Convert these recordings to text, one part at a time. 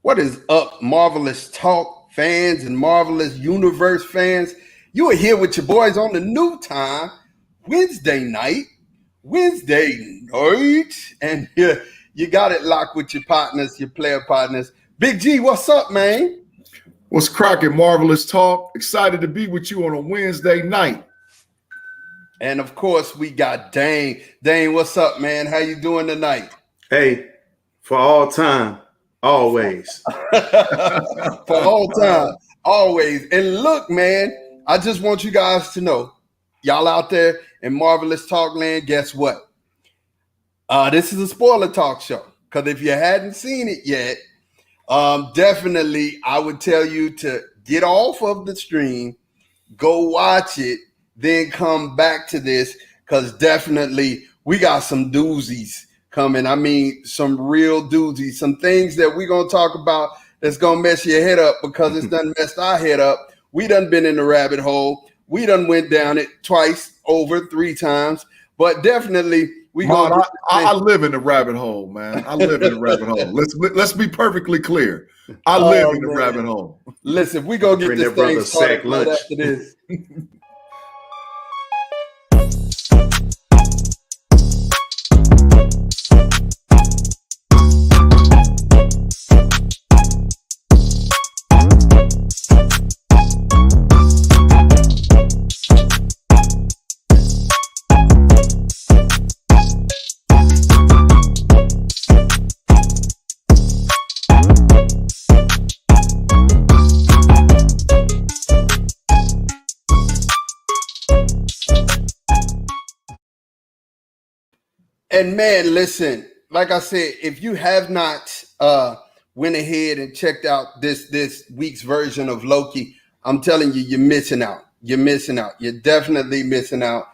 What is up, Marvelous Talk fans and Marvelous Universe fans? You are here with your boys on the new time, Wednesday night. And you got it locked with your partners, your player partners. Big G, what's up, man? What's cracking, Marvelous Talk? Excited to be with you on a Wednesday night. And of course, we got Dane. Dane, what's up, man? How you doing tonight? Hey, for all time, always. For all time, always. And look, man, I just want you guys to know, y'all out there in Marvelous Talk Land, guess what? This is a spoiler talk show. Because if you hadn't seen it yet, definitely I would tell you to get off of the stream, go watch it, then come back to this, because definitely we got some doozies coming. I mean, some real doozies, some things that we're going to talk about that's going to mess your head up, because it's done messed our head up. We done been in the rabbit hole. We done went down it twice, over 3 times, but definitely we going to... I live in the rabbit hole, man. I live in the rabbit hole. Let's be perfectly clear. I live in the rabbit hole. Listen, we going to get this thing started right after this. And man, listen, like I said, if you have not went ahead and checked out this week's version of Loki, I'm telling you, you're missing out. You're missing out. You're definitely missing out.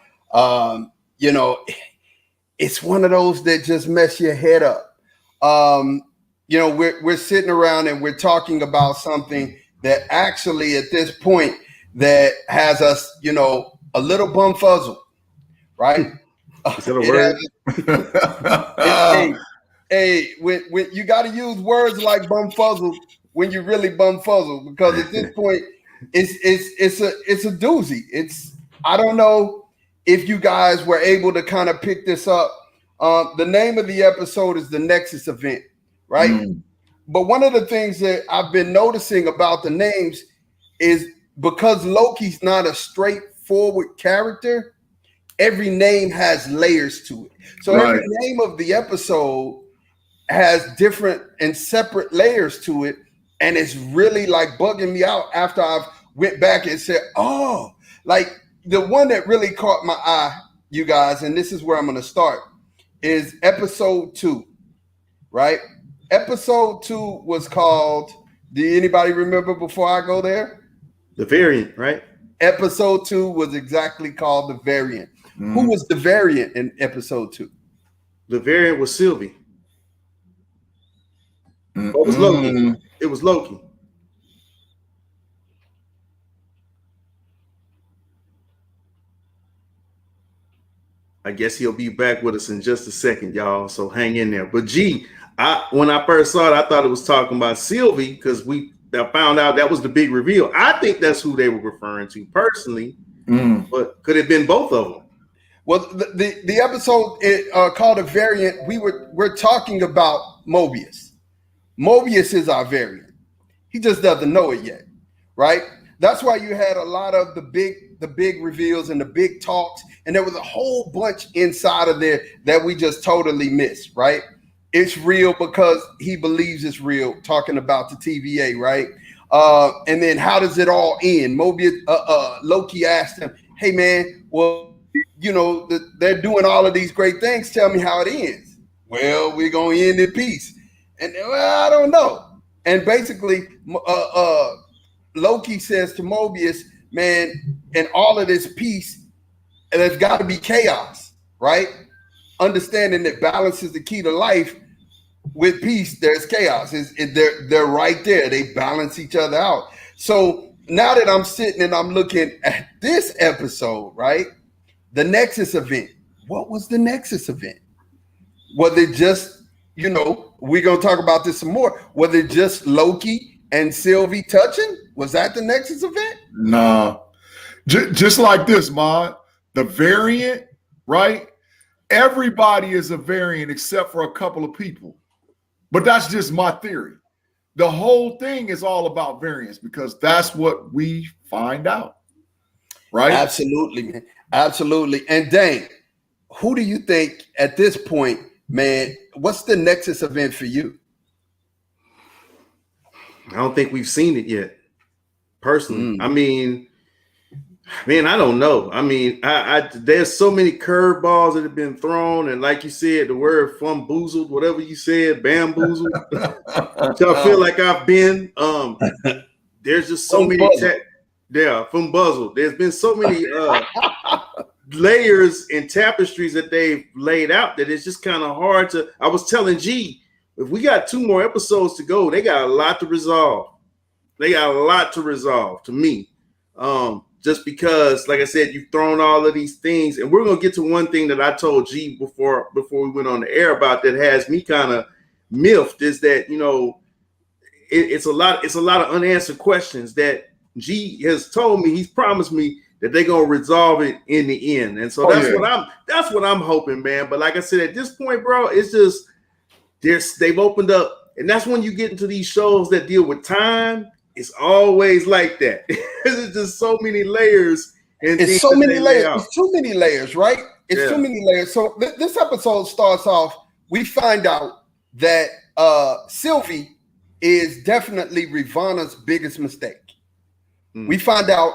It's one of those that just mess your head up. We're sitting around and we're talking about something that actually at this point that has us, a little bumfuzzled, right? Is that a word? When you got to use words like bumfuzzled when you really bumfuzzled, because at this point it's a doozy. I don't know if you guys were able to kind of pick this up. The name of the episode is the Nexus event, right? But one of the things that I've been noticing about the names is because Loki's not a straightforward character, every name has layers to it. So every name of the episode has different and separate layers to it. And it's really like bugging me out after I've went back and said, oh, like the one that really caught my eye, you guys, and this is where I'm going to start, is episode 2, right? Episode 2 was called, do anybody remember before I go there? The Variant, right? Episode 2 was exactly called The Variant. Who was the Variant in episode 2? The Variant was Sylvie. It was Loki. It was Loki. I guess he'll be back with us in just a second, y'all. So hang in there. But when I first saw it, I thought it was talking about Sylvie, because I found out that was the big reveal. I think that's who they were referring to personally, but could it have been both of them? Well, the episode called A Variant, we're talking about Mobius. Mobius is our variant. He just doesn't know it yet, right? That's why you had a lot of the big reveals and the big talks, and there was a whole bunch inside of there that we just totally missed, right? It's real because he believes it's real, talking about the TVA, right? And then how does it all end? Mobius, Loki asked him, hey, man, well, they're doing all of these great things. Tell me how it ends. Well, we're going to end in peace. And well, I don't know. And basically, Loki says to Mobius, man, in all of this peace, there's got to be chaos, right? Understanding that balance is the key to life. With peace, there's chaos. They're right there. They balance each other out. So now that I'm sitting and I'm looking at this episode, right? The Nexus event. What was the Nexus event? Was it just we're gonna talk about this some more. Was it just Loki and Sylvie touching? Was that the Nexus event? Nah. Just like this, Mod. The variant, right? Everybody is a variant except for a couple of people. But that's just my theory. The whole thing is all about variance because that's what we find out. Right? Absolutely, man. Absolutely. And Dane, who do you think at this point, man, what's the Nexus event for you? I don't think we've seen it yet, personally. I mean, man, I don't know. I mean, there's so many curveballs that have been thrown, and like you said, the word "bamboozled," whatever you said, bamboozled. So I feel like I've been. There's just so many. From Buzzle. There's been so many layers and tapestries that they've laid out that it's just kind of hard to. I was telling G, if we got 2 more episodes to go, they got a lot to resolve. They got a lot to resolve to me. Just because, like I said, you've thrown all of these things, and we're gonna get to one thing that I told G before we went on the air about that has me kind of miffed is that it's a lot of unanswered questions that G has told me. He's promised me that they're gonna resolve it in the end, and so that's what I'm hoping, man. But like I said, at this point, bro, it's just they've opened up, and that's when you get into these shows that deal with time. It's always like that. There's just so many layers, and it's so many layers. It's too many layers, right? It's too many layers. So this episode starts off. We find out that Sylvie is definitely Ravonna's biggest mistake. We find out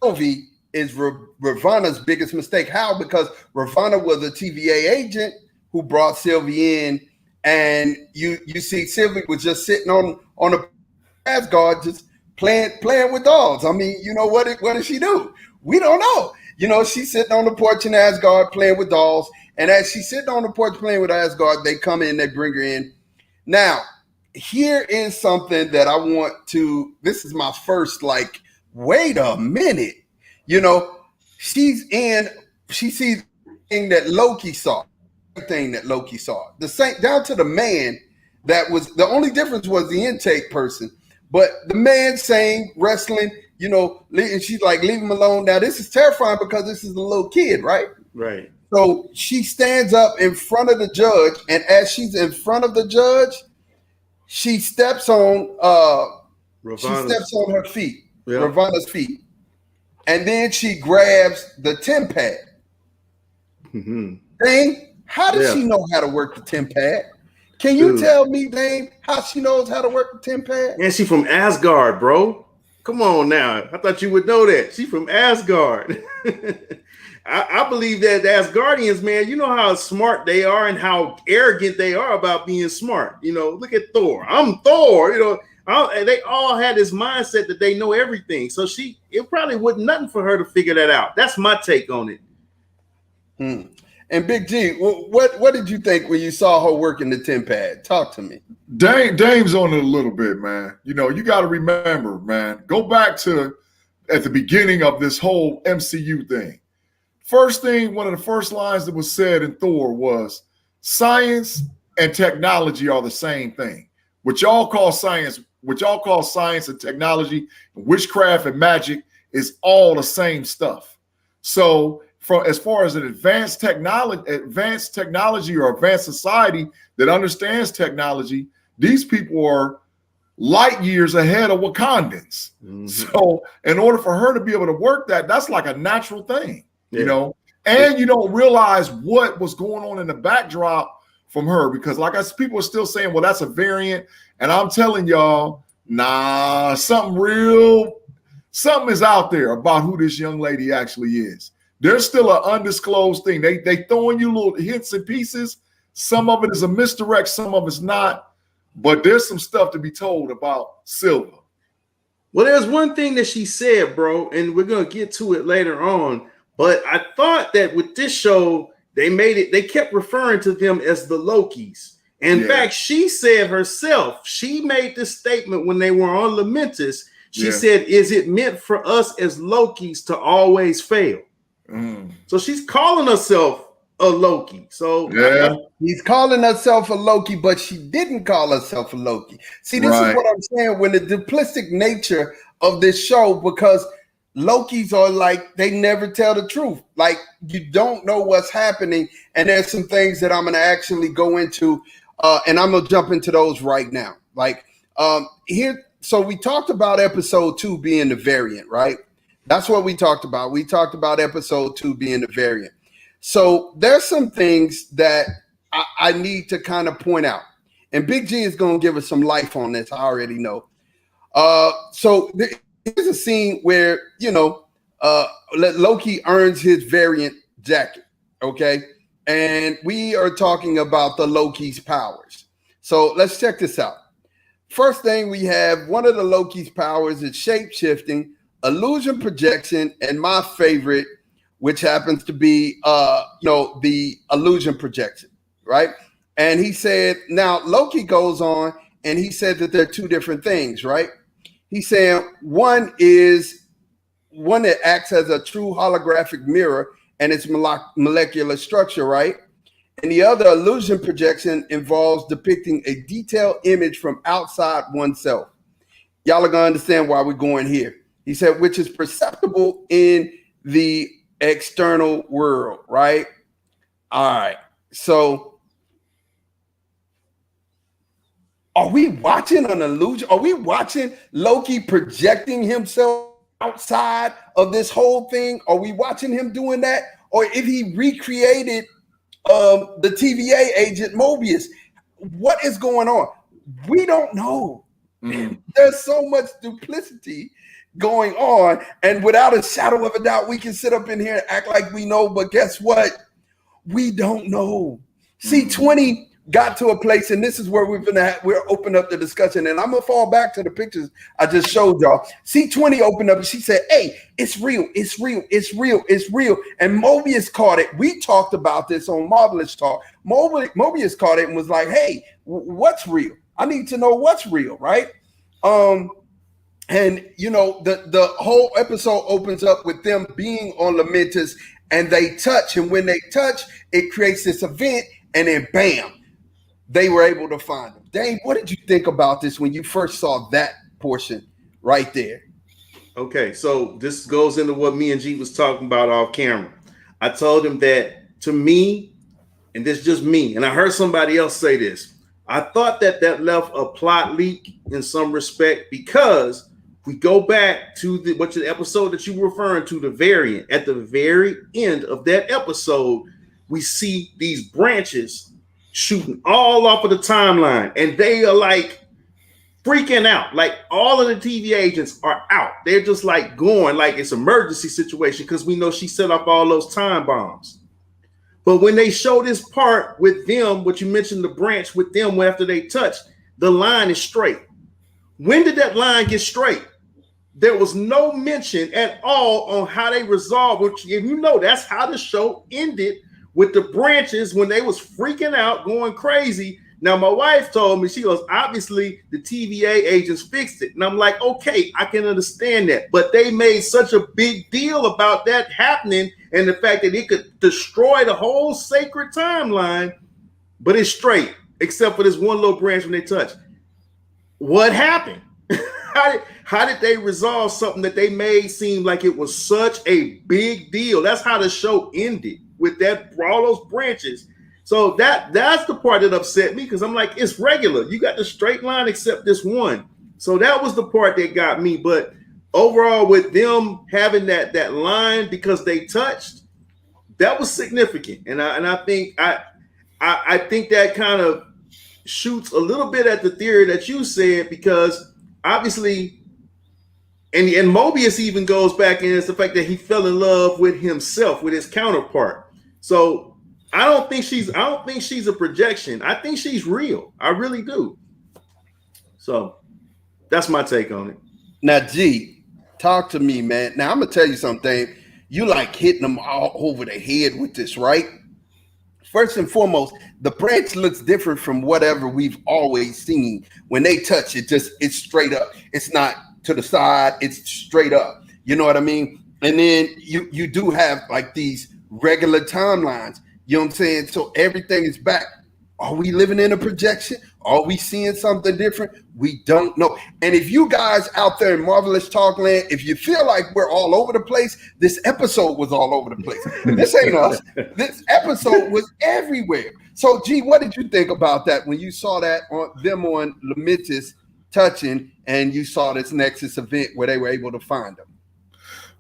Sylvie is Ravonna's biggest mistake. How? Because Ravonna was a TVA agent who brought Sylvie in, and you see Sylvie was just sitting on a Asgard, just playing with dolls. I mean, what does she do? We don't know. She's sitting on the porch in Asgard playing with dolls, and as she's sitting on the porch playing with Asgard, they come in, they bring her in. Now, here is something that I want to. This is my first wait a minute. She sees thing that Loki saw. Thing that Loki saw. The same down to the man that was the only difference was the intake person. But the man saying wrestling, and she's like, leave him alone. Now, this is terrifying because this is a little kid, right? Right. So she stands up in front of the judge, and as she's in front of the judge, she steps on her feet, Ravonna's feet, and then she grabs the temp pad. Dane, how does she know how to work the temp pad? Can you tell me, Dane, how she knows how to work the temp pad? And she from Asgard, bro. Come on now. I thought you would know that. She from Asgard. I believe that the Asgardians, man, you know how smart they are and how arrogant they are about being smart. Look at Thor. I'm Thor. They all had this mindset that they know everything. So it probably wasn't nothing for her to figure that out. That's my take on it. And Big G, what did you think when you saw her working the temp pad? Talk to me. Dame's on it a little bit, man. You got to remember, man, go back to at the beginning of this whole MCU thing. First thing, one of the first lines that was said in Thor was, science and technology are the same thing. What y'all call science and technology, and witchcraft and magic is all the same stuff. So as far as an advanced technology or advanced society that understands technology, these people are light years ahead of Wakandans. So in order for her to be able to work that's like a natural thing, and you don't realize what was going on in the backdrop from her, because people are still saying, well, that's a variant. And I'm telling y'all, nah, something is out there about who this young lady actually is. There's still an undisclosed thing. They throwing you little hints and pieces. Some of it is a misdirect, some of it's not. But there's some stuff to be told about Silva. Well, there's one thing that she said, bro, and we're gonna get to it later on. But I thought that with this show, they kept referring to them as the Lokis. In fact, she said herself, she made this statement when they were on Lamentus. She said, is it meant for us as Lokis to always fail? So she's calling herself a Loki. So Yeah, He's calling herself a Loki, but she didn't call herself a Loki. See, this is right. what I'm saying when the duplistic nature of this show, because Lokis are like, they never tell the truth. Like, you don't know what's happening. And there's some things that I'm going to actually go into, and I'm going to jump into those right now. Like, here, so we talked about episode 2 being the variant, right? That's what we talked about. We talked about episode 2 being the variant. So there's some things that I need to kind of point out. And Big G is going to give us some life on this. I already know. So there's a scene where, Loki earns his variant jacket. Okay. And we are talking about the Loki's powers. So let's check this out. First thing we have, one of the Loki's powers is shape shifting, illusion projection, and my favorite, which happens to be, the illusion projection, right? And he said, now Loki goes on and he said that they're two different things, right? He's saying one that acts as a true holographic mirror and its molecular structure, right? And the other, illusion projection, involves depicting a detailed image from outside oneself. Y'all are going to understand why we're going here. He said, which is perceptible in the external world, right? All right. So are we watching an illusion? Are we watching Loki projecting himself outside of this whole thing? Are we watching him doing that? Or if he recreated the TVA agent Mobius? What is going on? We don't know. There's so much duplicity going on, and without a shadow of a doubt, we can sit up in here and act like we know, but guess what? We don't know. C20 got to a place, and this is where we're open up the discussion, and I'm gonna fall back to the pictures I just showed y'all. C20 opened up and she said, hey, it's real, it's real, it's real, it's real. And Mobius caught it. We talked about this on Marvelous Talk. Mobius caught it and was like, hey, what's real? I need to know what's real, right? And the whole episode opens up with them being on Lamentus, and they touch, and when they touch, it creates this event, and then bam, they were able to find them. Dave, what did you think about this when you first saw that portion right there? Okay, so this goes into what me and G was talking about off camera. I told him that, to me, and this is just me, and I heard somebody else say this, I thought that left a plot leak in some respect, because we go back to the episode that you were referring to, the variant. At the very end of that episode, we see these branches shooting all off of the timeline, and they are like freaking out. Like, all of the TV agents are out. They're just like going like it's an emergency situation, because we know she set up all those time bombs. But when they show this part with them, what you mentioned, the branch with them after they touch, the line is straight. When did that line get straight? There was no mention at all on how they resolved, which, if you know, that's how the show ended, with the branches when they was freaking out, going crazy. Now, my wife told me, she goes, obviously the TVA agents fixed it. And I'm like, okay, I can understand that. But they made such a big deal about that happening, and the fact that it could destroy the whole sacred timeline, but it's straight, except for this one little branch when they touch. What happened? How did they resolve something that they made seem like it was such a big deal? That's how the show ended, with that, all those branches. So that's the part that upset me, because I'm like, it's regular. You got the straight line except this one. So that was the part that got me. But overall, with them having that line because they touched, that was significant. And I think I think that kind of shoots a little bit at the theory that you said, because obviously, and Mobius even goes back, and it's the fact that he fell in love with himself, with his counterpart. So I don't think she's a projection. I think she's real. I really do. So that's my take on it. Now, G, talk to me, man. Now, I'm gonna tell you something. You like hitting them all over the head with this, right? First and foremost, the branch looks different from whatever we've always seen. When they touch it, it's straight up. It's not to the side, it's straight up. You know what I mean? And then you do have like these regular timelines. You know what I'm saying? So everything is back. Are we living in a projection? Are we seeing something different? We don't know. And if you guys out there in Marvelous Talk Land, if you feel like we're all over the place, this episode was all over the place. This ain't us. This episode was everywhere. So, G, what did you think about that when you saw that on them on Lamentus touching and you saw this Nexus event where they were able to find them?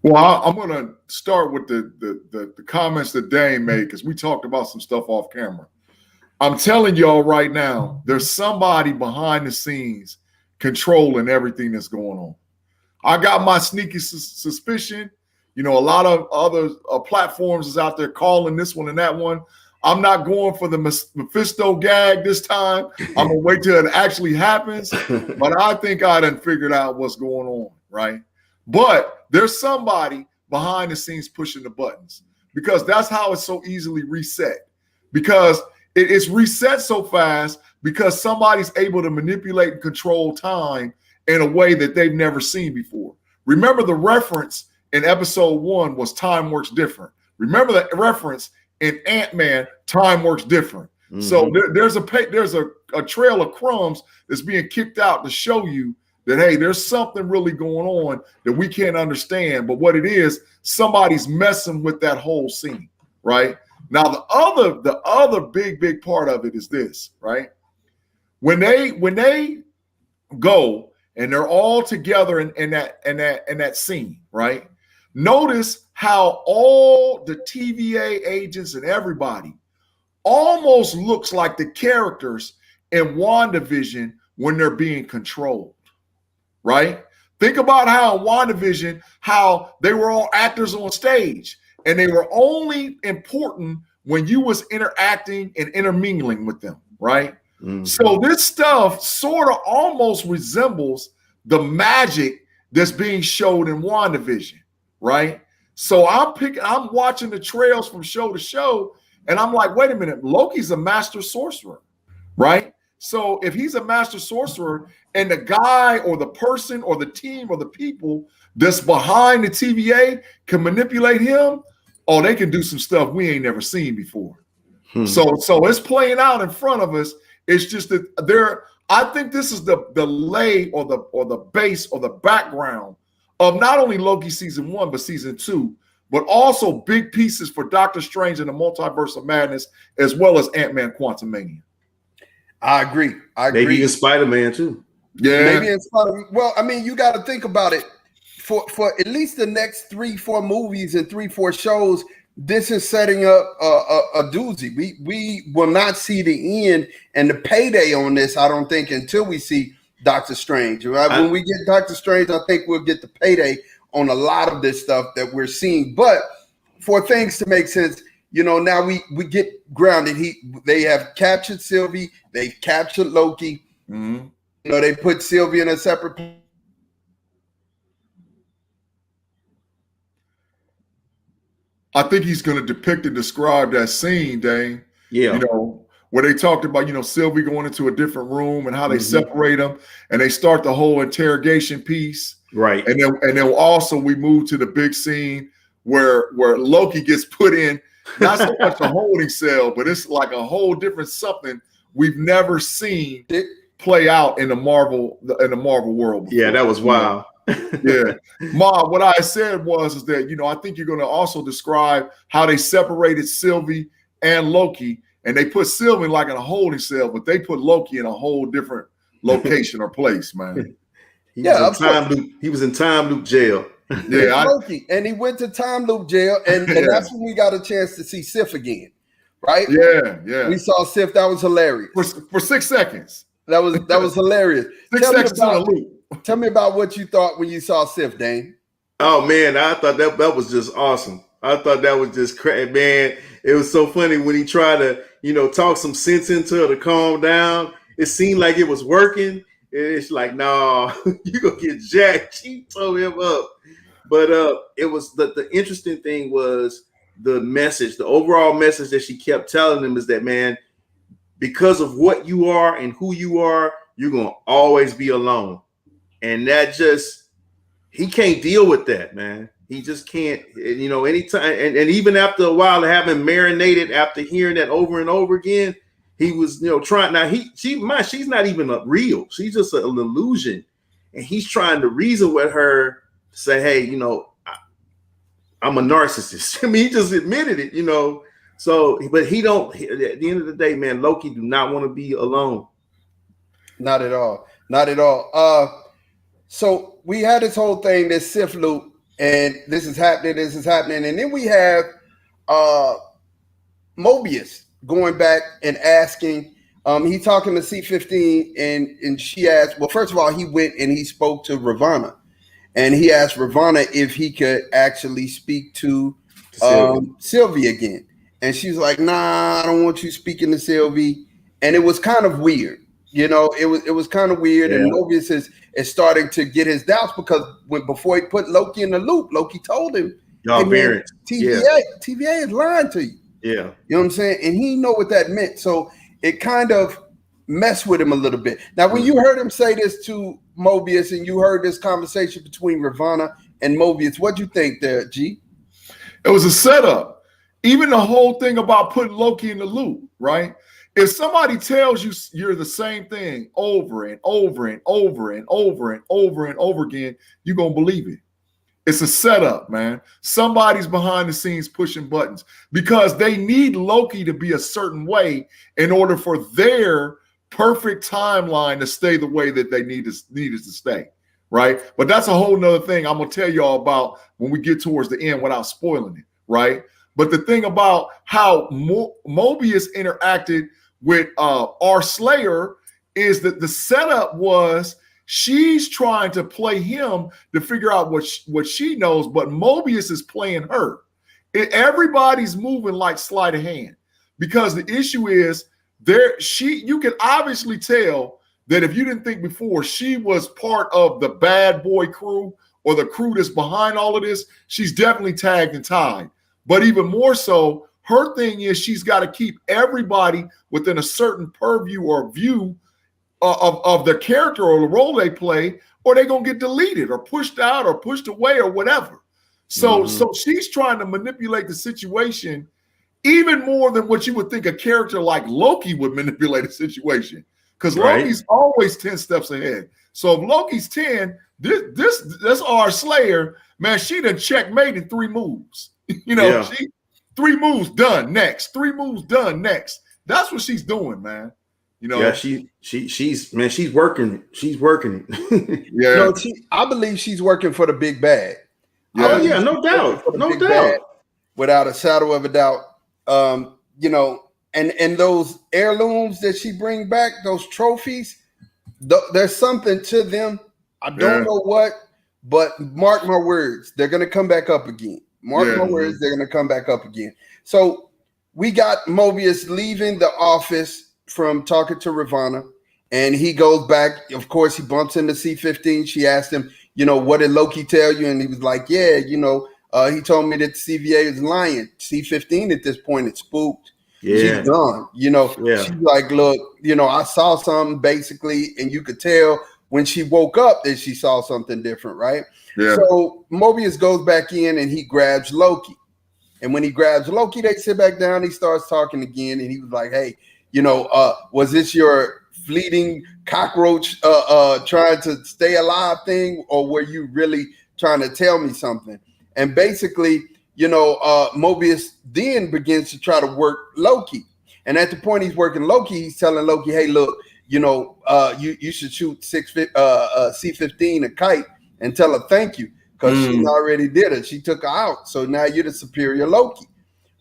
Well, I'm going to start with the comments that Dane made because we talked about some stuff off camera. I'm telling y'all right now, there's somebody behind the scenes controlling everything that's going on. I got my sneaky suspicion. You know, a lot of other platforms is out there calling this one and that one. I'm not going for the Mephisto gag this time. I'm going to wait till it actually happens. But I think I done figured out what's going on, right? But there's somebody behind the scenes pushing the buttons because that's how it's so easily reset. Because it's reset so fast because somebody's able to manipulate and control time in a way that they've never seen before. Remember the reference in episode 1 was time works different. Remember the reference in Ant-Man, time works different. Mm-hmm. So there's a trail of crumbs that's being kicked out to show you that, hey, there's something really going on that we can't understand. But what it is, somebody's messing with that whole scene, right? Now, the other big part of it is this, right? When they go and they're all together in that scene, right? Notice how all the TVA agents and everybody almost looks like the characters in WandaVision when they're being controlled, right? Think about how in WandaVision, how they were all actors on stage. And they were only important when you was interacting and intermingling with them, right? Mm-hmm. So this stuff sort of almost resembles the magic that's being showed in WandaVision, right? So I'm watching the trails from show to show, and I'm like, wait a minute, Loki's a master sorcerer, right? So if he's a master sorcerer and the guy or the person or the team or the people that's behind the TVA can manipulate him, oh, they can do some stuff we ain't never seen before. So it's playing out in front of us. It's just that I think this is the lay or the base or the background of not only Loki season 1, but season 2, but also big pieces for Doctor Strange and the Multiverse of Madness, as well as Ant-Man Quantumania. I agree. Maybe in Spider-Man too. Yeah. Maybe in Spider-Man. Well, I mean, you got to think about it. For at least the next 3-4 movies and 3-4 shows, this is setting up a doozy. We will not see the end and the payday on this, I don't think, until we see Doctor Strange. Right? When we get Doctor Strange, I think we'll get the payday on a lot of this stuff that we're seeing. But for things to make sense, you know, now we get grounded. They have captured Sylvie. They've captured Loki. Mm-hmm. You know, they put Sylvie in a separate. I think he's going to depict and describe that scene, Dane. Yeah. You know, where they talked about, you know, Sylvie going into a different room and how they separate them, and they start the whole interrogation piece. Right. And then also we move to the big scene where Loki gets put in not so much a holding cell, but it's like a whole different something we've never seen play out in the Marvel world before. Yeah, that was wild. Yeah. Ma, what I said is that, you know, I think you're going to also describe how they separated Sylvie and Loki, and they put Sylvie like in a holding cell, but they put Loki in a whole different location or place, man. He was in time loop jail. Yeah, Loki, and he went to time loop jail, and that's when we got a chance to see Sif again, right? Yeah. We saw Sif. That was hilarious for 6 seconds. That was hilarious. 6 seconds in a loop. Tell me about what you thought when you saw Sif, Dane. Oh man, I thought that was just awesome. I thought that was just crazy, man. It was so funny when he tried to, you know, talk some sense into her to calm down. It seemed like it was working. It's like, no, you gonna get jacked. She told him up. But it was the interesting thing was the message, the overall message that she kept telling him is that, man, because of what you are and who you are, you're gonna always be alone. And that just, he can't deal with that, man. He just can't, anytime. And even after a while of having marinated, after hearing that over and over again, he was, trying. Now she's not even real. She's just an illusion, and he's trying to reason with her, say, hey, I'm a narcissist. I mean, he just admitted it, So, but he don't. At the end of the day, man, Loki do not want to be alone. Not at all. Not at all. So we had this whole thing, this Sith loop, and this is happening, and then we have Mobius going back and asking. He's talking to C-15, and she asked. Well, first of all, he went and he spoke to Ravonna, and he asked Ravonna if he could actually speak to Sylvie again, and she's like, "Nah, I don't want you speaking to Sylvie," and it was kind of weird. It was kind of weird, and Mobius is starting to get his doubts because before he put Loki in the loop, Loki told him, "Y'all variants, TVA is lying to you." Yeah, you know what I'm saying, and he know what that meant, so it kind of messed with him a little bit. Now, when you heard him say this to Mobius, and you heard this conversation between Ravonna and Mobius, what'd you think there, G? It was a setup. Even the whole thing about putting Loki in the loop, right? If somebody tells you you're the same thing over and over and over and over and over and over again, you're going to believe it. It's a setup, man. Somebody's behind the scenes pushing buttons because they need Loki to be a certain way in order for their perfect timeline to stay the way that they need it to stay, right? But that's a whole nother thing I'm going to tell y'all about when we get towards the end without spoiling it, right? But the thing about how Mobius interacted with our Slayer is that the setup was she's trying to play him to figure out what she knows, but Mobius is playing her. Everybody's moving like sleight of hand because the issue is you can obviously tell that if you didn't think before, she was part of the bad boy crew or the crew that's behind all of this. She's definitely tagged and tied. But even more so, her thing is she's got to keep everybody within a certain purview or view of the character or the role they play, or they're going to get deleted or pushed out or pushed away or whatever. So she's trying to manipulate the situation even more than what you would think a character like Loki would manipulate a situation, because Loki's always 10 steps ahead. So if Loki's 10, that's our Slayer, man, she done checkmate in 3 moves. She 3 moves done next, 3 moves done next. That's what she's doing, man. Yeah, she's working. She's working. Yeah, I believe she's working for the big bad. Yeah, no doubt, no doubt, without a shadow of a doubt. And those heirlooms that she bring back, those trophies, there's something to them. I don't know what, but mark my words, they're gonna come back up again. Mark my words, they're gonna come back up again. So we got Mobius leaving the office from talking to Ravonna, and he goes back. Of course, he bumps into C-15. She asked him, what did Loki tell you? And he was like, yeah, he told me that the TVA is lying. C-15 at this point is spooked. Yeah. She's gone. She's like, look, I saw something basically, and you could tell when she woke up that she saw something different, right? Yeah. So Mobius goes back in and he grabs Loki. And when he grabs Loki, they sit back down. He starts talking again, and he was like, hey, was this your fleeting cockroach trying to stay alive thing, or were you really trying to tell me something? And basically, Mobius then begins to try to work Loki. And at the point he's working Loki, he's telling Loki, hey, look, you should shoot C-15 a kite and tell her thank you, because she already did it. She took her out. So now you're the superior Loki,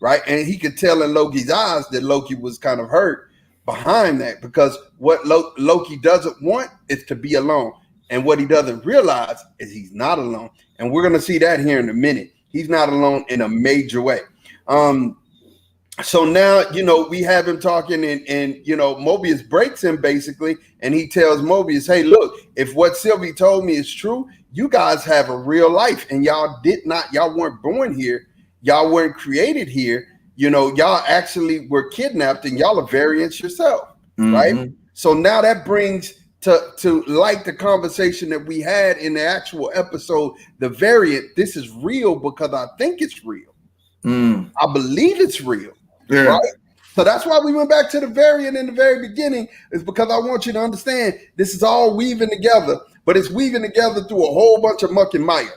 right? And he could tell in Loki's eyes that Loki was kind of hurt behind that, because what Loki doesn't want is to be alone. And what he doesn't realize is he's not alone. And we're going to see that here in a minute. He's not alone in a major way. So now, we have him talking, and Mobius breaks him basically, and he tells Mobius, hey, look, if what Sylvie told me is true, you guys have a real life, and y'all weren't born here. Y'all weren't created here. Y'all actually were kidnapped, and y'all are variants yourself, right? So now that brings to like the conversation that we had in the actual episode, the variant, this is real because I think it's real. I believe it's real. Yeah. Right? So that's why we went back to the variant in the very beginning, is because I want you to understand this is all weaving together, but it's weaving together through a whole bunch of muck and mire.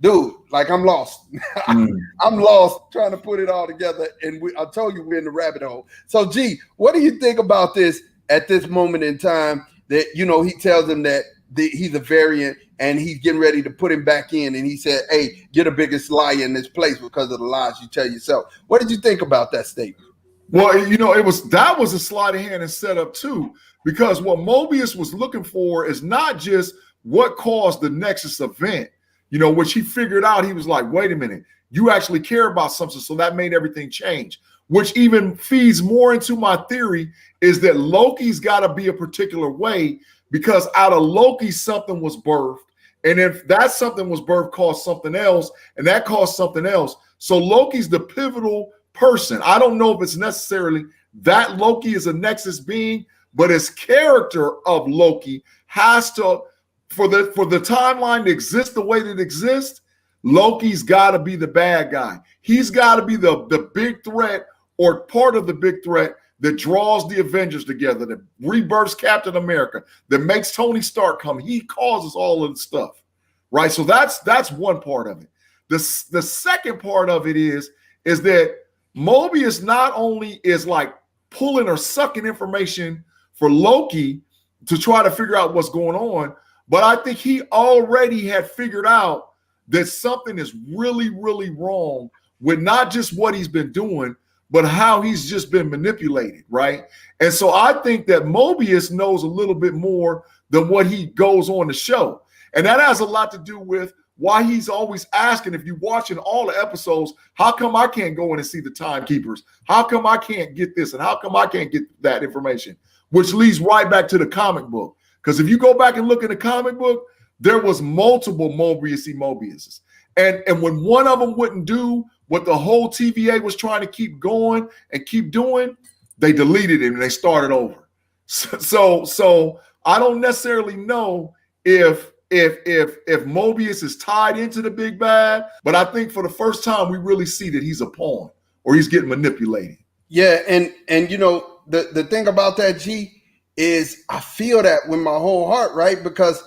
Dude, like I'm lost. I'm lost trying to put it all together. And I told you we're in the rabbit hole. So, G, what do you think about this at this moment in time that, you know, he tells him that he's a variant and he's getting ready to put him back in. And he said, hey, you're the biggest liar in this place because of the lies you tell yourself. What did you think about that statement? Well, you know, that was a sleight of hand and setup too, because what Mobius was looking for is not just what caused the Nexus event, you know, which he figured out. He was like, wait a minute, you actually care about something. So that made everything change, which even feeds more into my theory is that Loki's got to be a particular way, because out of Loki, something was birthed. And if that something was birthed, caused something else, and that caused something else. So Loki's the pivotal person. I don't know if it's necessarily that Loki is a Nexus being, but his character of Loki has to, for the timeline to exist the way that it exists, Loki's got to be the bad guy. He's got to be the big threat, or part of the big threat that draws the Avengers together, that rebirths Captain America, that makes Tony Stark come. He causes all of the stuff, right? So that's one part of it. The second part of it is that Mobius not only is like pulling or sucking information for Loki to try to figure out what's going on, but I think he already had figured out that something is really, really wrong with not just what he's been doing, but how he's just been manipulated, right? And so I think that Mobius knows a little bit more than what he goes on to show. And that has a lot to do with why he's always asking, if you're watching all the episodes, how come I can't go in and see the timekeepers? How come I can't get this? And how come I can't get that information? Which leads right back to the comic book. Because if you go back and look in the comic book, there was multiple Mobiuses. And when one of them wouldn't do what the whole TVA was trying to keep going and keep doing, they deleted it and they started over. So I don't necessarily know if Mobius is tied into the big bad, but I think for the first time we really see that he's a pawn or he's getting manipulated. Yeah, and you know the thing about that, G, is I feel that with my whole heart, right? Because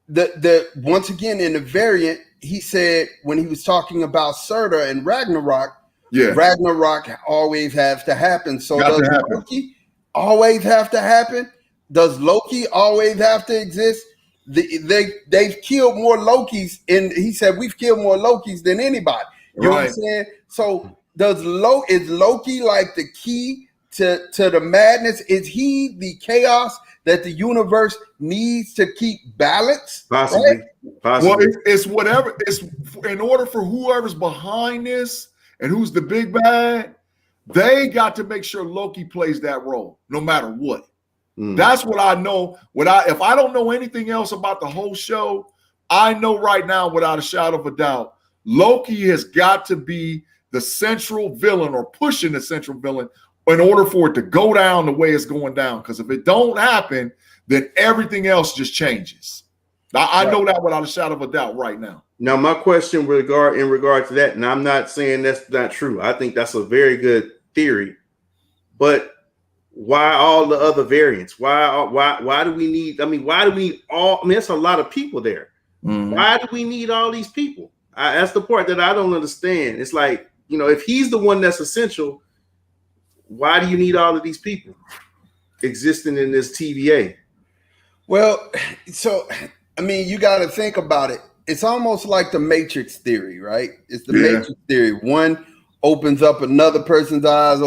the once again in the variant, he said when he was talking about Surtur and Ragnarok, Ragnarok always has to happen. So does Loki always have to happen? Does Loki always have to exist? They've killed more Lokis, and he said we've killed more Lokis than anybody. You know what I'm saying? So is Loki like the key to the madness? Is he the chaos that the universe needs to keep balance? Possibly. Right? Well, it's whatever. It's in order for whoever's behind this and who's the big bad, they got to make sure Loki plays that role no matter what. That's what I know. If I don't know anything else about the whole show, I know right now without a shadow of a doubt, Loki has got to be the central villain or pushing the central villain in order for it to go down the way it's going down. Because if it don't happen, then everything else just changes. I know that without a shadow of a doubt right now. Now, my question in regard to that, and I'm not saying that's not true. I think that's a very good theory, but why all the other variants? Why do we need? I mean, why do we need all? I mean, that's a lot of people there. Why do we need all these people? That's the part that I don't understand. It's like, you know, if he's the one that's essential, why do you need all of these people existing in this TVA? Well, so I mean, you got to think about it. It's almost like the Matrix theory, right? It's the Matrix theory. One opens up another person's eyes,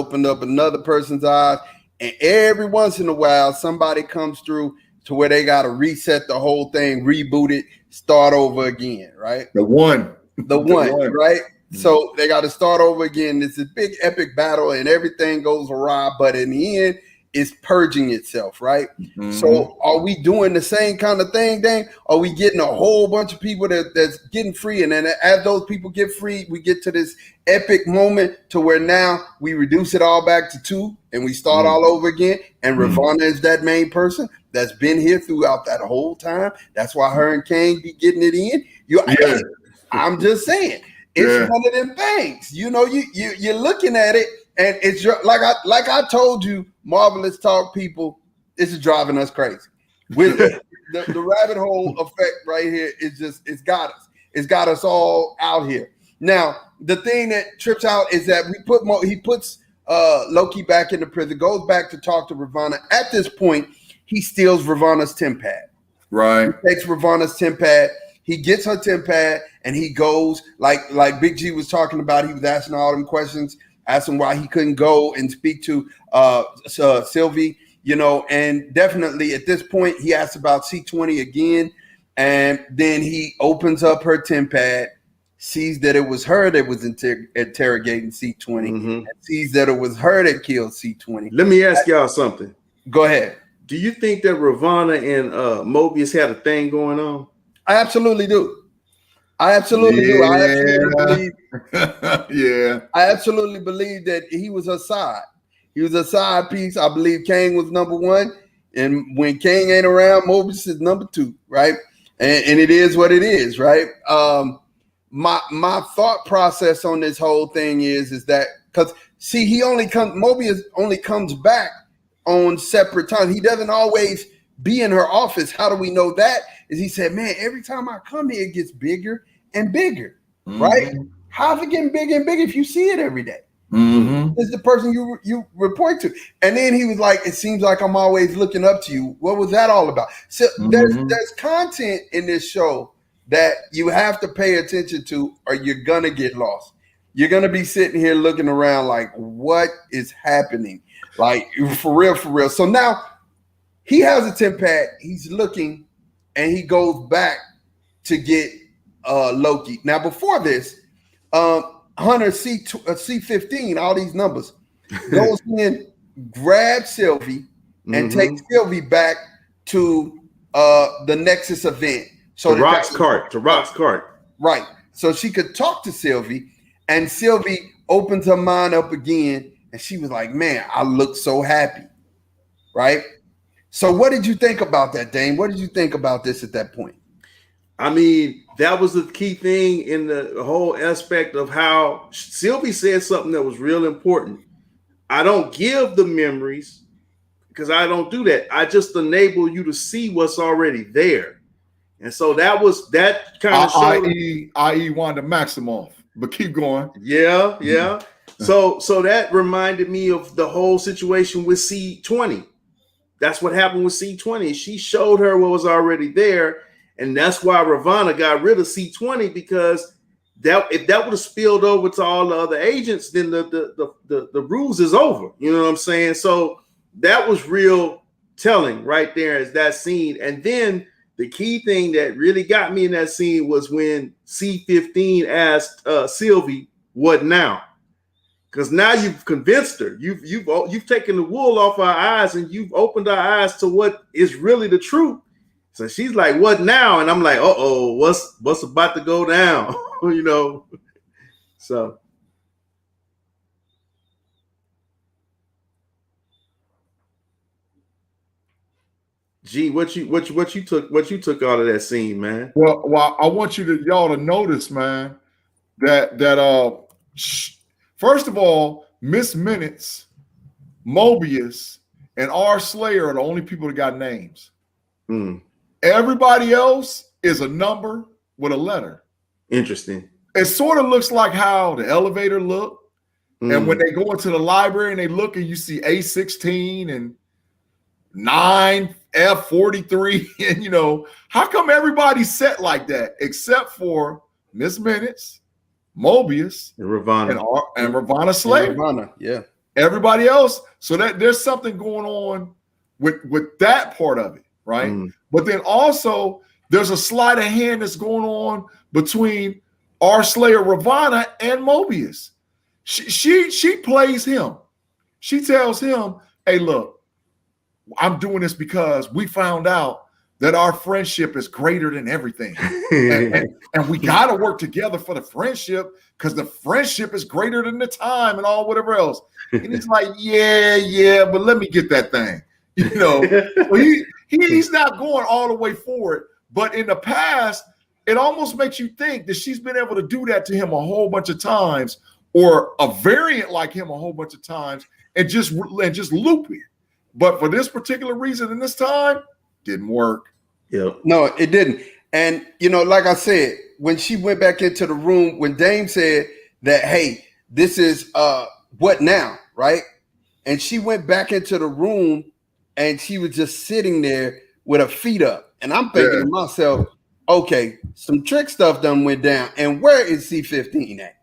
and every once in a while, somebody comes through to where they got to reset the whole thing, reboot it, start over again, right? The one, right? So they got to start over again. It's a big epic battle and everything goes awry. But in the end, is purging itself, right? Mm-hmm. So are we doing the same kind of thing, Dane? Are we getting a whole bunch of people that's getting free, and then as those people get free, we get to this epic moment to where now we reduce it all back to 2 and we start all over again, and Ravonna is that main person that's been here throughout that whole time. That's why her and Kane be getting it in. I'm just saying, it's one of them things. You know, you're looking at it, and it's like I told you, Marvelous Talk people, this is driving us crazy. With the rabbit hole effect right here is just, it's got us all out here. Now, the thing that trips out is that he puts Loki back in the prison, goes back to talk to Ravonna. At this point, he steals Ravonna's TemPad. Right. He takes Ravonna's TemPad. He gets her TemPad and he goes like Big G was talking about. He was asking all them questions, asking why he couldn't go and speak to Sylvie, you know, and definitely at this point he asks about C20 again, and then he opens up her TemPad, sees that it was her that was interrogating C20, and sees that it was her that killed C20. Let me ask y'all something. Go ahead. Do you think that Ravonna and Mobius had a thing going on? I absolutely do. I absolutely do. I absolutely believe. I absolutely believe that he was a side. He was a side piece. I believe Kang was number 1, and when Kang ain't around, Mobius is number 2, right? And it is what it is, right? My thought process on this whole thing is that because see, Mobius only comes back on separate times. He doesn't always be in her office. How do we know that? Is he said, man, every time I come here, it gets bigger and bigger, right? How's it getting bigger and bigger if you see it every day? This is the person you report to. And then he was like, it seems like I'm always looking up to you. What was that all about? So there's content in this show that you have to pay attention to, or you're gonna get lost. You're gonna be sitting here looking around like, what is happening? Like, for real. So now he has a TemPad. He's looking, and he goes back to get Loki. Now, before this, Hunter C15, all these numbers, goes in, grabs Sylvie, and takes Sylvie back to the Nexus event. So to Rock's cart. Right. So she could talk to Sylvie, and Sylvie opens her mind up again, and she was like, man, I look so happy. Right? So what did you think about that, Dane? What did you think about this at that point? I mean, that was the key thing in the whole aspect of how Sylvie said something that was real important. I don't give the memories because I don't do that. I just enable you to see what's already there. And so that kind of showed, i.e. Wanda Maximoff. But keep going. Yeah. So that reminded me of the whole situation with C20. That's what happened with C20. She showed her what was already there, and that's why Ravonna got rid of C20, because if that would have spilled over to all the other agents, then the ruse is over. You know what I'm saying? So that was real telling right there as that scene. And then the key thing that really got me in that scene was when C15 asked Sylvie, "What now?" Because now you've convinced her. You've taken the wool off our eyes, and you've opened our eyes to what is really the truth. So she's like, "What now?" And I'm like, "Uh-oh, what's about to go down?" You know. So G, what you took out of that scene, man? Well, I want y'all to notice, man, that first of all, Miss Minutes, Mobius, and R. Slayer are the only people that got names. Everybody else is a number with a letter. Interesting. It sort of looks like how the elevator looked. And when they go into the library and they look and you see A16 and 9F43, and you know, how come everybody's set like that except for Miss Minutes, Mobius, and Ravonna, and Ravonna Slayer? Ravonna, yeah. Everybody else, so that there's something going on with that part of it, right? But then also there's a sleight of hand that's going on between R. Slayer, Ravonna, and Mobius. She plays him. She tells him, "Hey, look, I'm doing this because we found out that our friendship is greater than everything. and we got to work together for the friendship because the friendship is greater than the time and all whatever else. And he's like, yeah, but let me get that thing. So he's not going all the way for it. But in the past, it almost makes you think that she's been able to do that to him a whole bunch of times, or a variant like him a whole bunch of times, and just loop it. But for this particular reason in this time, didn't work. Yeah. No, it didn't. And, like I said, when she went back into the room, when Dame said that, hey, this is what now, right? And she went back into the room and she was just sitting there with her feet up. And I'm thinking to myself, okay, some trick stuff done went down. And where is C-15 at,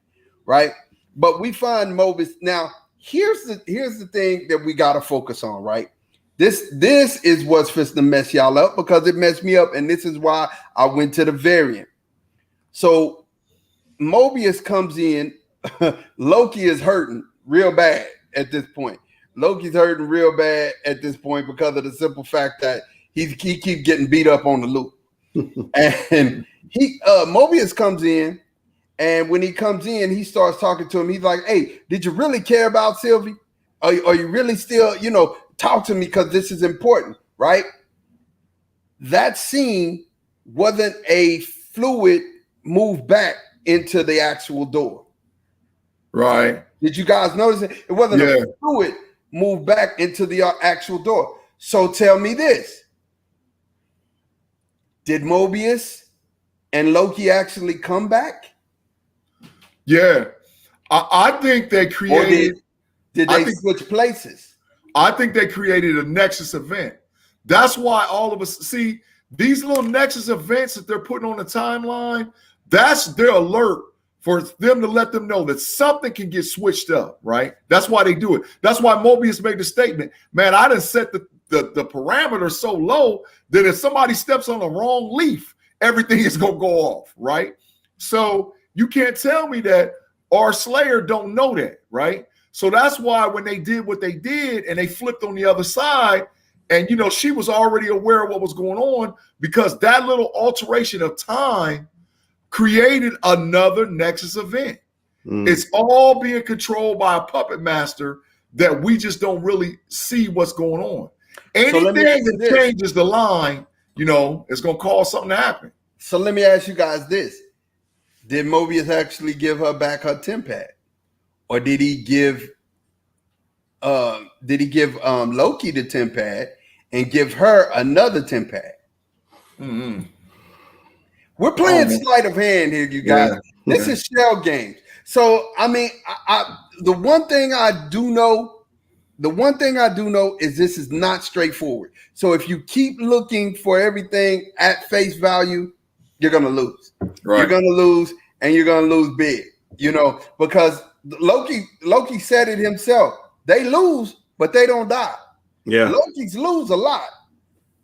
right? But we find Mobius. Now, here's the thing that we got to focus on, right? This is what's supposed to mess y'all up, because it messed me up, and this is why I went to the variant. So Mobius comes in. Loki is hurting real bad at this point. Loki's hurting real bad at this point because of the simple fact that he keep getting beat up on the loop. And Mobius comes in, and when he comes in, he starts talking to him. He's like, hey, did you really care about Sylvie? Are you really still, talk to me, because this is important, right? That scene wasn't a fluid move back into the actual door. Right. Did you guys notice it? It wasn't a fluid move back into the actual door. So tell me this. Did Mobius and Loki actually come back? Yeah. I think they created... Or did they switch places? I think they created a Nexus event. That's why all of us see these little Nexus events that they're putting on the timeline. That's their alert for them to let them know that something can get switched up, right? That's why they do it. That's why Mobius made the statement, man, I done set the parameter so low that if somebody steps on the wrong leaf, everything is going to go off, right? So you can't tell me that our Slayer don't know that, right? So that's why when they did what they did and they flipped on the other side, and she was already aware of what was going on, because that little alteration of time created another Nexus event. It's all being controlled by a puppet master that we just don't really see what's going on. Anything that changes the line, it's going to cause something to happen. So let me ask you guys this. Did Mobius actually give her back her TemPad? Or did he give Loki the TemPad and give her another TemPad? Mm-hmm. We're playing sleight of hand here, you guys. Yeah. This is shell games. So I mean, the one thing I do know is this is not straightforward. So if you keep looking for everything at face value, you're gonna lose. Right. You're gonna lose, and you're gonna lose big. Because Loki said it himself. They lose, but they don't die. Yeah. Loki's lose a lot,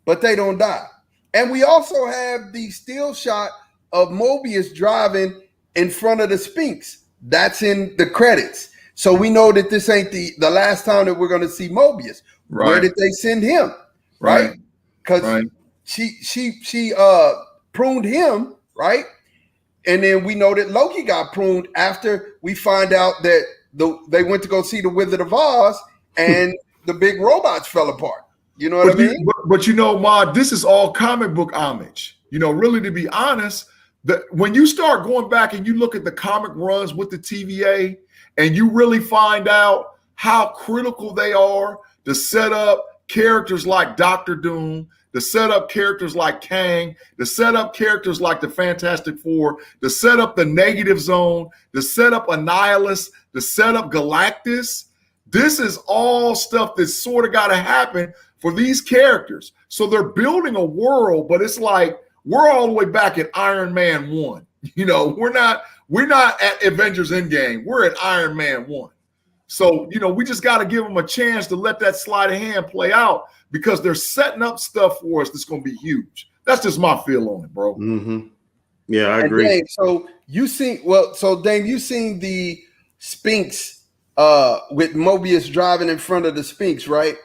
but they don't die. And we also have the still shot of Mobius driving in front of the Sphinx. That's in the credits. So we know that this ain't the last time that we're going to see Mobius. Right. Where did they send him? Right? Because she pruned him, right? And then we know that Loki got pruned after we find out that they went to go see the Wizard of Oz and the big robots fell apart. You know what I mean? But Ma, this is all comic book homage. Really, to be honest, when you start going back and you look at the comic runs with the TVA, and you really find out how critical they are to set up characters like Doctor Doom, to set up characters like Kang, to set up characters like the Fantastic Four, to set up the Negative Zone, to set up Annihilus, to set up Galactus. This is all stuff that's sort of got to happen for these characters. So they're building a world, but it's like we're all the way back at Iron Man 1. We're not at Avengers Endgame. We're at Iron Man 1. So, we just got to give them a chance to let that sleight of hand play out, because they're setting up stuff for us that's going to be huge. That's just my feel on it, bro. Mm-hmm. Yeah, I agree. Dave, so Dave, you seen the Sphinx with Mobius driving in front of the Sphinx, right?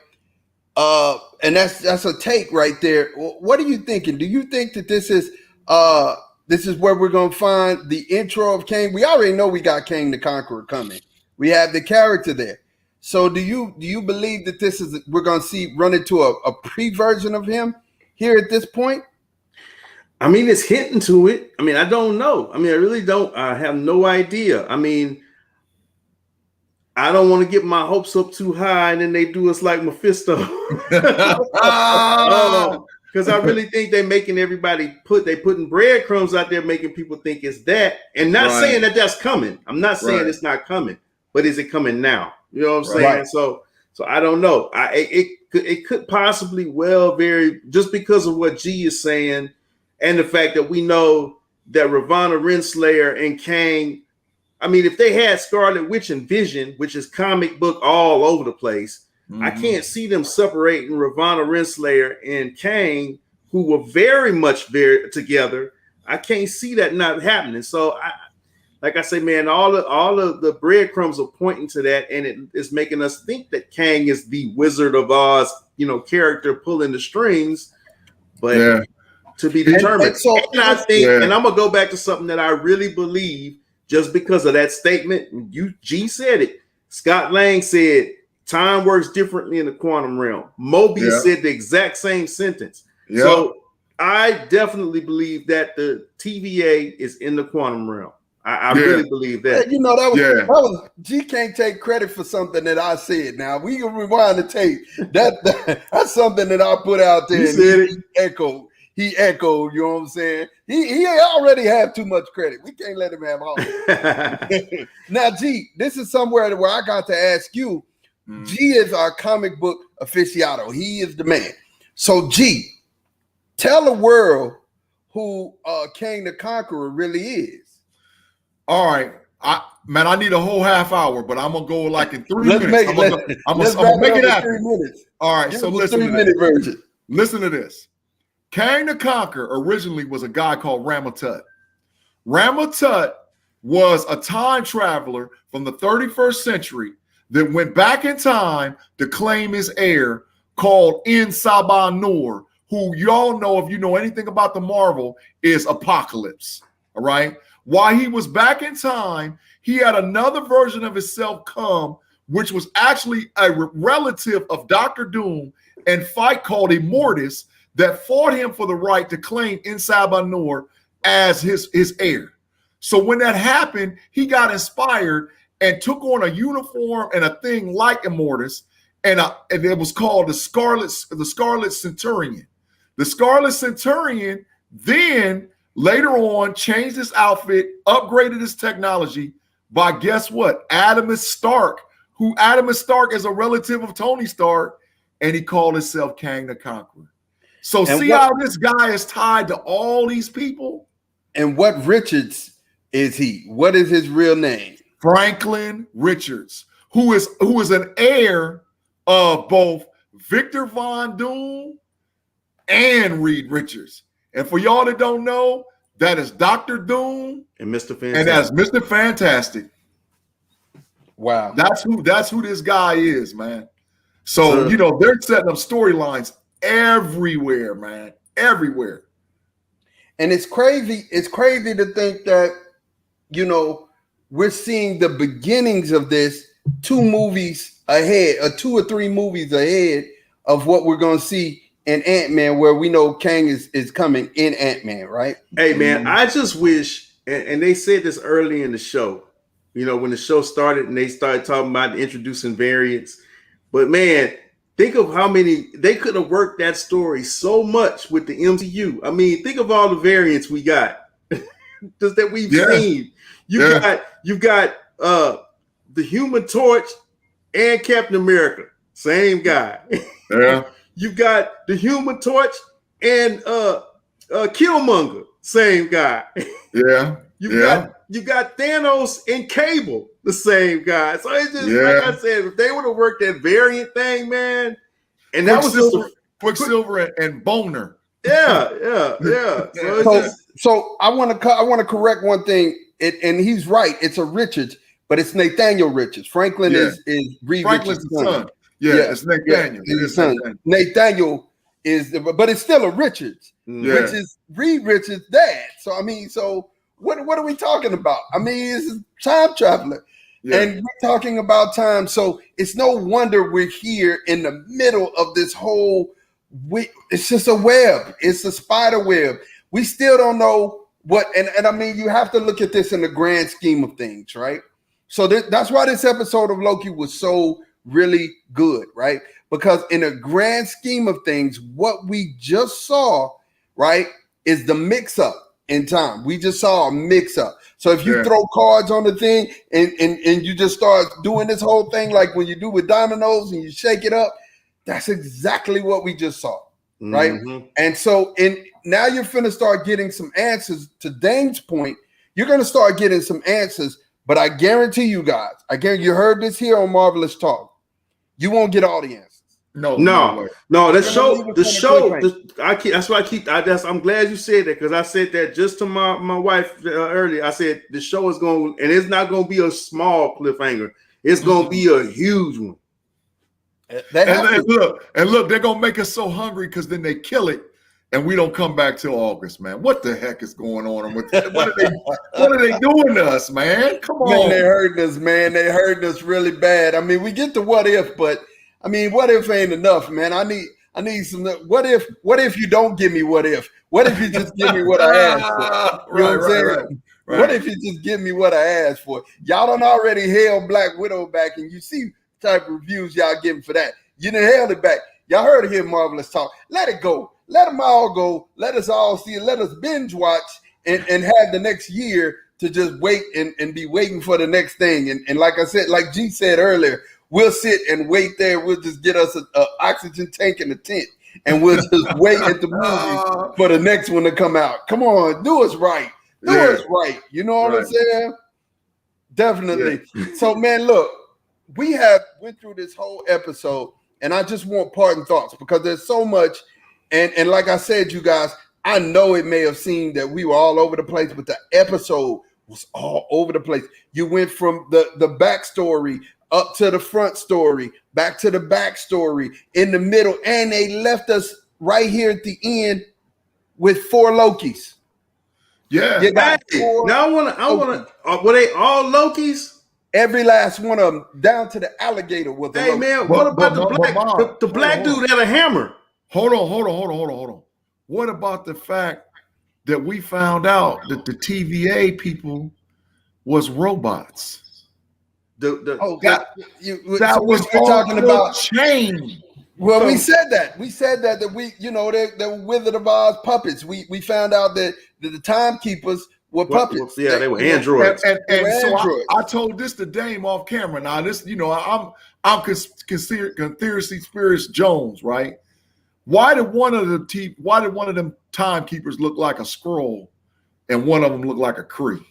And that's a take right there. What are you thinking? Do you think that this is where we're gonna find the intro of Kang? We already know we got Kang the Conqueror coming. We have the character there. So do you believe that this is we're gonna run into a pre-version of him here at this point? I mean, it's hinting to it. I mean, I don't know. I mean, I really don't. I have no idea. I mean, I don't want to get my hopes up too high, and then they do us like Mephisto. Because I really think they're making everybody putting breadcrumbs out there, making people think it's that, and not saying that that's coming. I'm not saying it's not coming, but is it coming now? You know what I'm saying? Right. So I don't know. It could possibly vary just because of what G is saying, and the fact that we know that Ravonna Renslayer and Kang. I mean, if they had Scarlet Witch and Vision, which is comic book all over the place, I can't see them separating Ravonna Renslayer and Kang, who were very much together. I can't see that not happening. So, like I say, man, all of the breadcrumbs are pointing to that, and it is making us think that Kang is the Wizard of Oz, character pulling the strings. But to be determined. And I think, and I'm gonna go back to something that I really believe. Just because of that statement, G said it. Scott Lang said time works differently in the quantum realm. Mobius said the exact same sentence. So I definitely believe that the TVA is in the quantum realm. I really believe that. That was G can't take credit for something that I said. Now we can rewind the tape. That's something that I put out there. He said it. He echoed, you know what I'm saying? He already have too much credit. We can't let him have all. Now, G, this is somewhere where I got to ask you. G is our comic book aficionado. He is the man. So, G, tell the world who Kang the Conqueror really is. All right. I need a whole half hour, but I'm gonna go like in 3 minutes. I'm gonna make it happen. 3 minutes. All right, so listen to 3-minute version. Listen to this. Kang the Conqueror originally was a guy called Ramatut. Ramatut was a time traveler from the 31st century that went back in time to claim his heir called In Saban Nur, who y'all know, if you know anything about the Marvel, is Apocalypse. All right. While he was back in time, he had another version of himself come, which was actually a relative of Dr. Doom and fight called Immortus, that fought him for the right to claim Inside Banur as his heir. So when that happened, he got inspired and took on a uniform and a thing like Immortus, and it was called the Scarlet Centurion. The Scarlet Centurion then later on changed his outfit, upgraded his technology by, guess what? Adamus Stark, who Adamus Stark is a relative of Tony Stark, and he called himself Kang the Conqueror. So see how this guy is tied to all these people? And what Richards is he? What is his real name? Franklin Richards, who is an heir of both Victor Von Doom and Reed Richards. And for y'all that don't know, that is Dr. Doom and Mr. Fantastic. And that's Mr. Fantastic. Wow. That's who this guy is, man. So, they're setting up storylines everywhere, man. Everywhere. And it's crazy. It's crazy to think that, we're seeing the beginnings of this 2 movies ahead, or 2 or 3 movies ahead of what we're going to see in Ant-Man, where we know Kang is coming in Ant-Man, right? Hey, man, I just wish, and they said this early in the show, when the show started and they started talking about introducing variants. But, man, think of how many they could have worked that story so much with the MCU. I mean, think of all the variants we got, just that we've seen. You've got the Human Torch and Captain America, same guy. Yeah. You've got the Human Torch and Killmonger, same guy. Yeah. You got Thanos and Cable, the same guy. So it's just like I said, if they would have worked that variant thing, man, and that was just Quicksilver and Boner. Yeah. So I want to correct one thing, and he's right. It's a Richards, but it's Nathaniel Richards. Franklin is Reed Richards' son. It's Nathaniel. Yeah, his son. Nathaniel but it's still a Richards, which is Reed Richards' dad. So I mean, what are we talking about? I mean, it's a time traveler. Yeah. And we're talking about time. So it's no wonder we're here in the middle of this whole, it's just a web. It's a spider web. We still don't know what, and I mean, you have to look at this in the grand scheme of things, right? So that's why this episode of Loki was so really good, right? Because in a grand scheme of things, what we just saw, right, is the mix-up in time. We just saw a mix-up. So if you throw cards on the thing and you just start doing this whole thing like when you do with dominoes and you shake it up, that's exactly what we just saw, right? Mm-hmm. And so now you're finna start getting some answers. To Dane's point, you're gonna start getting some answers, but I guarantee you guys, you heard this here on Marvelous Talk, you won't get all the answers. No. That's why I'm glad you said that, because I said that just to my wife earlier. I said the show is going, and it's not going to be a small cliffhanger. It's going to be a huge one. And look, they're going to make us so hungry because then they kill it, and we don't come back till August, man. What the heck is going on? What are they doing to us, man? Come on. Man, they hurting us, man. They hurting us really bad. I mean, we get the what if, but I mean, what if ain't enough, man. I need some. What if you don't give me what if? What if you just give me what I asked for? You know what I'm saying? Right. What if you just give me what I asked for? Y'all done already held Black Widow back, and you see the type of reviews y'all giving for that. You done held it back. Y'all heard it here, Marvelous Talk. Let it go. Let them all go. Let us all see it. Let us binge watch and have the next year to just wait and be waiting for the next thing. And like I said, like G said earlier, we'll sit and wait there. We'll just get us an oxygen tank in the tent, and we'll just wait at the movie for the next one to come out. Come on, do us right. Do us right. You know what I'm saying? Definitely. Yeah. So, man, look, we have went through this whole episode, and I just want parting thoughts because there's so much. And like I said, you guys, I know it may have seemed that we were all over the place, but the episode was all over the place. You went from the backstory up to the front story, back to the backstory, in the middle, and they left us right here at the end with 4 Lokis. Yeah. Now I wanna. Were they all Lokis? Every last one of them, down to the alligator with the Loki. Man, what about the black dude had a hammer? Hold on. What about the fact that we found out that the TVA people was robots? That was talking about change. Well, we said that we, they were Wizard of Oz puppets. We found out that the timekeepers were puppets. Yeah, they were androids. And so I told this to Dame off camera. Now this, I'm conspiracy theorist Jones, right? Why did one of them timekeepers look like a scroll, and one of them looked like a Kree?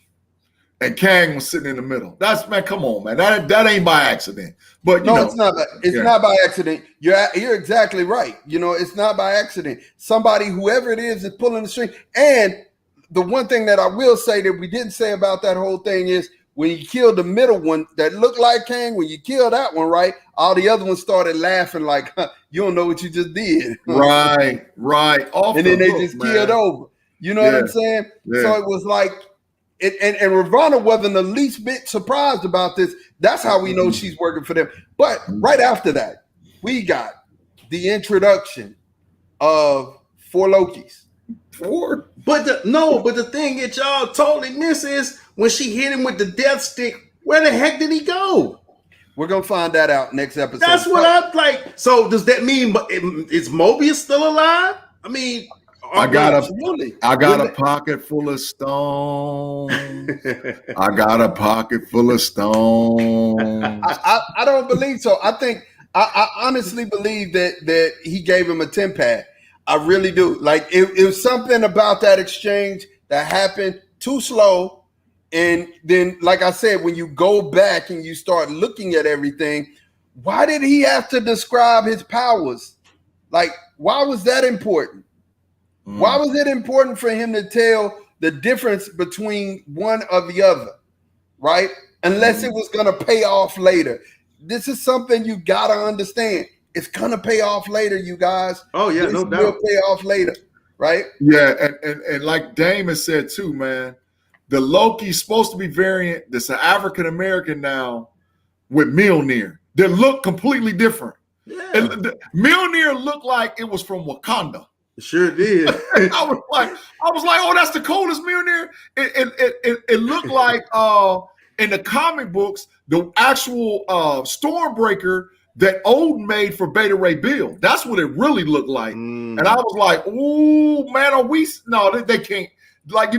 And Kang was sitting in the middle. Come on, man. That ain't by accident. But it's not. It's not by accident. You're exactly right. It's not by accident. Somebody, whoever it is pulling the string. And the one thing that I will say that we didn't say about that whole thing is when you killed the middle one that looked like Kang, when you killed that one, right? All the other ones started laughing like, you don't know what you just did. Right. And then they just killed over. You know what I'm saying? Yeah. So it was like, and Ravonna wasn't the least bit surprised about this. That's how we know she's working for them. But right after that, we got the introduction of 4 Lokis. 4? But the thing that y'all totally miss is when she hit him with the death stick, where the heck did he go? We're gonna find that out next episode. That's what I'm like. So does that mean is Mobius still alive? I mean, I got a pocket full of stones. I got a pocket full of stones. I don't believe so. I think I honestly believe that he gave him a 10 pad. I really do. Like it was something about that exchange that happened too slow. And then, like I said, when you go back and you start looking at everything, why did he have to describe his powers? Like, why was that important? Why was it important for him to tell the difference between one or the other, right? Unless it was going to pay off later. this is something you gotta understand. It's gonna pay off later, you guys. Oh yeah, this no will doubt. pay off later, right? Yeah, and like Damon said too, man, the Loki's supposed to be variant that's an African American now with Mjolnir that look completely different. Yeah, And Mjolnir looked like it was from Wakanda. it sure did. I was like, oh, that's the coldest Mjolnir. It looked like in the comic books, the actual Stormbreaker that Odin made for Beta Ray Bill. That's what it really looked like. And I was like, ooh, man, are we? No, they can't. Like,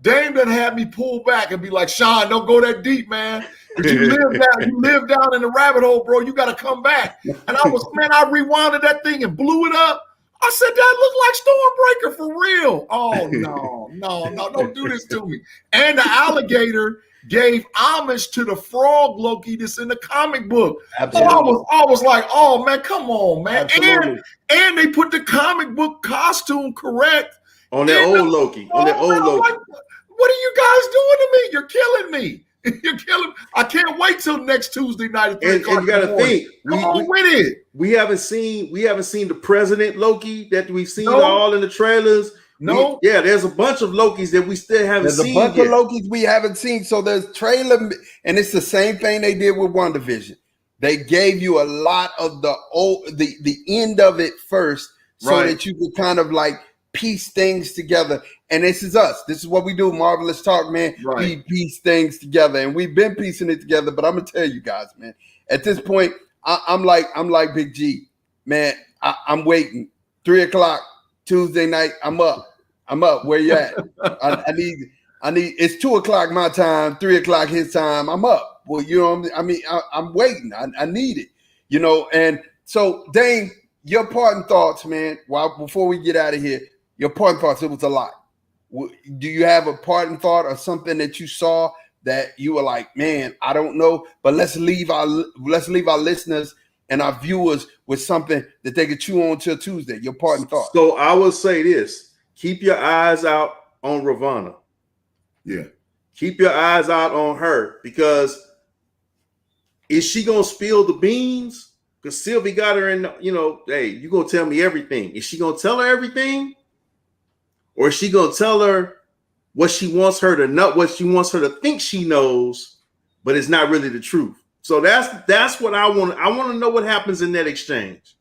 Dame done had me pull back and be like, Sean, don't go that deep, man. Because you live down in the rabbit hole, bro. You got to come back. And I rewinded that thing and blew it up. I said, that looked like Stormbreaker for real. Oh, no, don't do this to me. And the alligator gave homage to the frog Loki that's in the comic book. Absolutely. So I was like, oh, man, come on, man. Absolutely. And they put the comic book costume correct. On that old Loki. On that old Loki. Like, what are you guys doing to me? You're killing me. You're killing me. I can't wait till next Tuesday night at 3 o'clock. And you gotta think, come on with it. We haven't seen the President Loki that we've seen all in the trailers. No. There's a bunch of Lokis that we still haven't seen. There's a bunch yet. of Lokis we haven't seen. So there's trailer, and it's the same thing they did with WandaVision. They gave you a lot of the end of it first, so that you could kind of like piece things together. And this is us. This is what we do. Marvelous Talk, man. Right. We piece things together, and we've been piecing it together. But I'm gonna tell you guys, man. At this point, I'm like Big G, man. I'm waiting. 3 o'clock Tuesday night. I'm up. Where you at? I need. It's 2 o'clock my time. 3 o'clock his time. I'm up. Well, I'm waiting. I need it. And so, Dane, your parting thoughts, man. Before we get out of here, your parting thoughts. It was a lot. Do you have a parting thought or something that you saw that you were like, man, I don't know, but let's leave our listeners and our viewers with something that they could chew on till Tuesday. Your parting thought. So I will say this: keep your eyes out on Ravonna. Yeah. Keep your eyes out on her, because is she gonna spill the beans? Because Sylvie got her in, hey, you gonna tell me everything. Is she gonna tell her everything? Or is she gonna tell her what she wants her to know, what she wants her to think she knows, but it's not really the truth? So that's what I want. I want to know what happens in that exchange.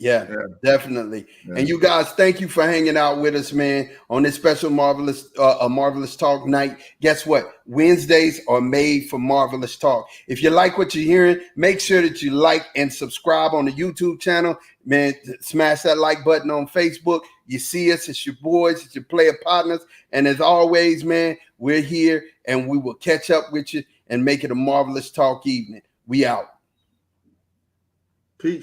Yeah, definitely. Yeah. And you guys, thank you for hanging out with us, man, on this special Marvelous Talk night. Guess what? Wednesdays are made for Marvelous Talk. If you like what you're hearing, make sure that you like and subscribe on the YouTube channel. Man, smash that like button on Facebook. You see us, it's your boys, it's your player partners. And as always, man, we're here and we will catch up with you and make it a Marvelous Talk evening. We out.